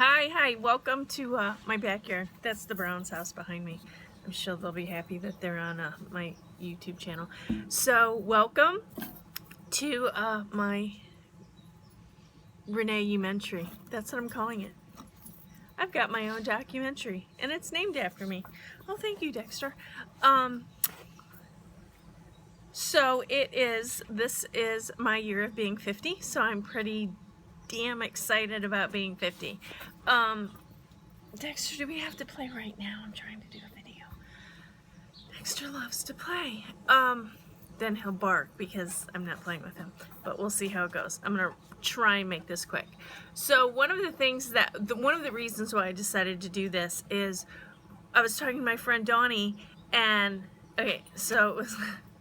Hi, welcome to my backyard. That's the Browns' house behind me. I'm sure they'll be happy that they're on my YouTube channel. So, welcome to my Reneeumentary. That's what I'm calling it. I've got my own documentary, and it's named after me. Oh, thank you, Dexter. So this is my year of being 50, so I'm pretty damn excited about being 50. Dexter, do we have to play right now? I'm trying to do a video. Dexter loves to play. Then he'll bark because I'm not playing with him, but we'll see how it goes. I'm gonna try and make this quick. So one of the reasons why I decided to do this is I was talking to my friend Donnie, and okay, so it was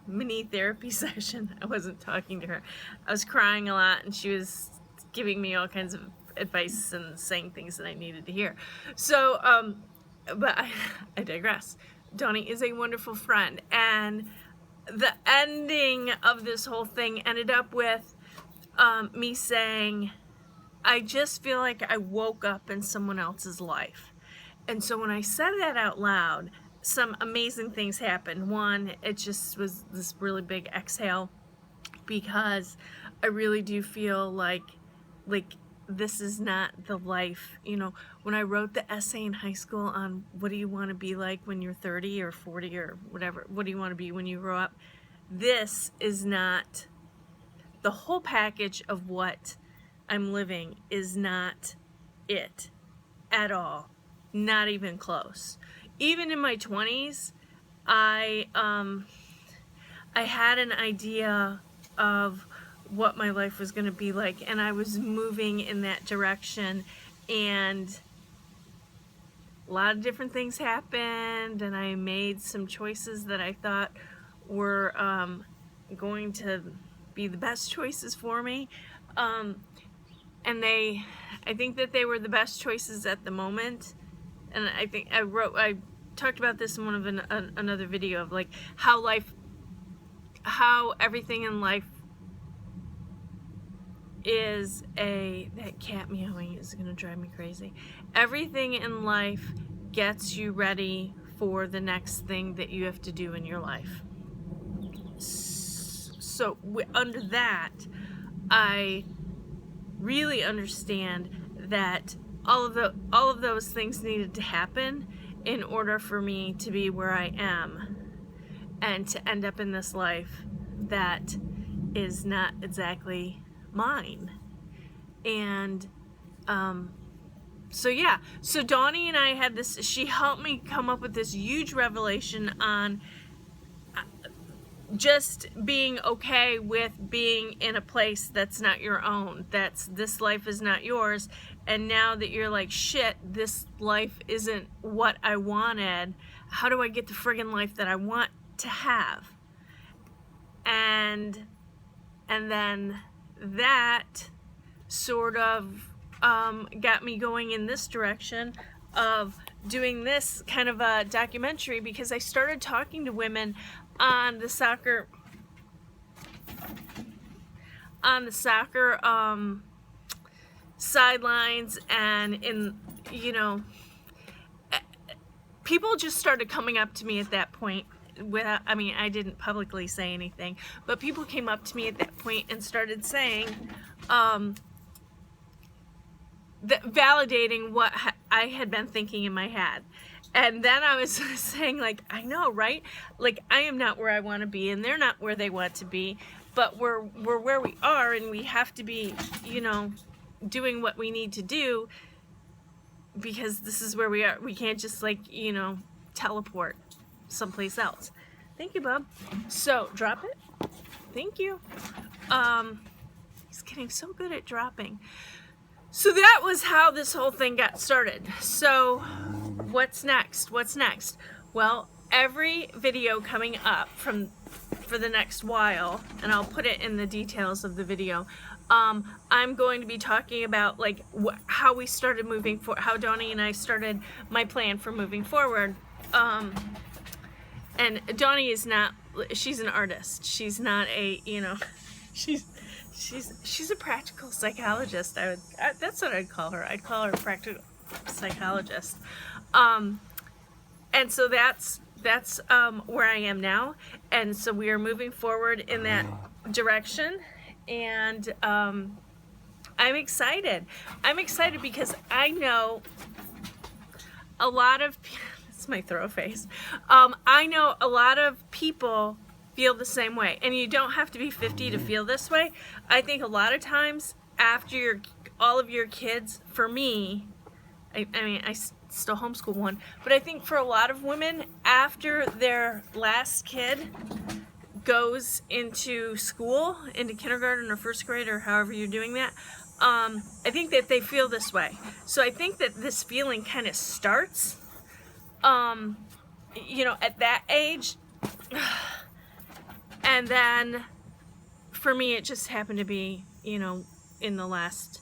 mini therapy session. I wasn't talking to her. I was crying a lot, and she was giving me all kinds of advice and saying things that I needed to hear. So, but I digress. Donnie is a wonderful friend, and the ending of this whole thing ended up with me saying, I just feel like I woke up in someone else's life. And so when I said that out loud, some amazing things happened. One, it just was this really big exhale, because I really do feel like this is not the life. You know, when I wrote the essay in high school on what do you want to be like when you're 30 or 40 or whatever, what do you want to be when you grow up, this is not the whole package of what I'm living. Is not it at all, not even close. Even in my 20s, I had an idea of what my life was going to be like, and I was moving in that direction, and a lot of different things happened, and I made some choices that I thought were going to be the best choices for me, and I think that they were the best choices at the moment. And I think I talked about this in one of another video of like how everything in life is that cat meowing is gonna drive me crazy. Everything in life gets you ready for the next thing that you have to do in your life. So under that, I really understand that all of those things needed to happen in order for me to be where I am and to end up in this life that is not exactly mine. And so yeah, so Donnie and I had this, she helped me come up with this huge revelation on just being okay with being in a place that's not your own, this life is not yours, and now that you're like, shit, this life isn't what I wanted, how do I get the friggin' life that I want to have? And then that sort of got me going in this direction of doing this kind of a documentary, because I started talking to women on the soccer sidelines, and people just started coming up to me at that point. I mean, I didn't publicly say anything, but people came up to me at that point and started saying, validating what I had been thinking in my head. And then I was saying, like, I know, right? Like, I am not where I want to be, and they're not where they want to be, but we're where we are, and we have to be, doing what we need to do, because this is where we are. We can't just, like, teleport someplace else. Thank you, bub. So, drop it. Thank you. He's getting so good at dropping. So that was how this whole thing got started. So what's next? Well, every video coming up for the next while, and I'll put it in the details of the video, I'm going to be talking about like how we started moving forward, how Donnie and I started my plan for moving forward. And Donnie is not, she's an artist. She's not a, she's a practical psychologist. That's what I'd call her. I'd call her a practical psychologist. And so that's where I am now, and so we are moving forward in that direction, and I'm excited. I'm excited because I know a lot of it's my throw face. I know a lot of people feel the same way, and you don't have to be 50 to feel this way. I think a lot of times after all of your kids, for me, I mean, I still homeschool one, but I think for a lot of women, after their last kid goes into school, into kindergarten or first grade or however you're doing that, I think that they feel this way. So I think that this feeling kind of starts, you know, at that age, and then for me it just happened to be, you know, in the last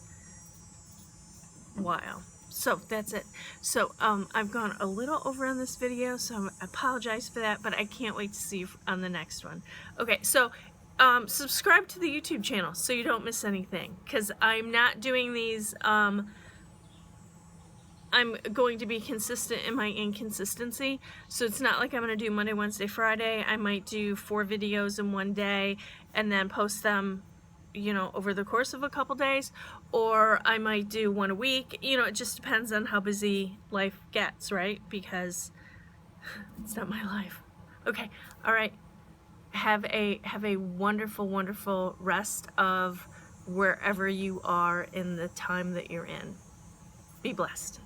while. So that's it. So I've gone a little over on this video, so I apologize for that, but I can't wait to see you on the next one. Okay, so subscribe to the YouTube channel so you don't miss anything, because I'm not doing these, I'm going to be consistent in my inconsistency, so it's not like I'm going to do Monday, Wednesday, Friday. I might do 4 videos in one day and then post them, you know, over the course of a couple days, or I might do 1 a week. You know, it just depends on how busy life gets, right? Because it's not my life. Okay, all right. Have a wonderful, wonderful rest of wherever you are in the time that you're in. Be blessed.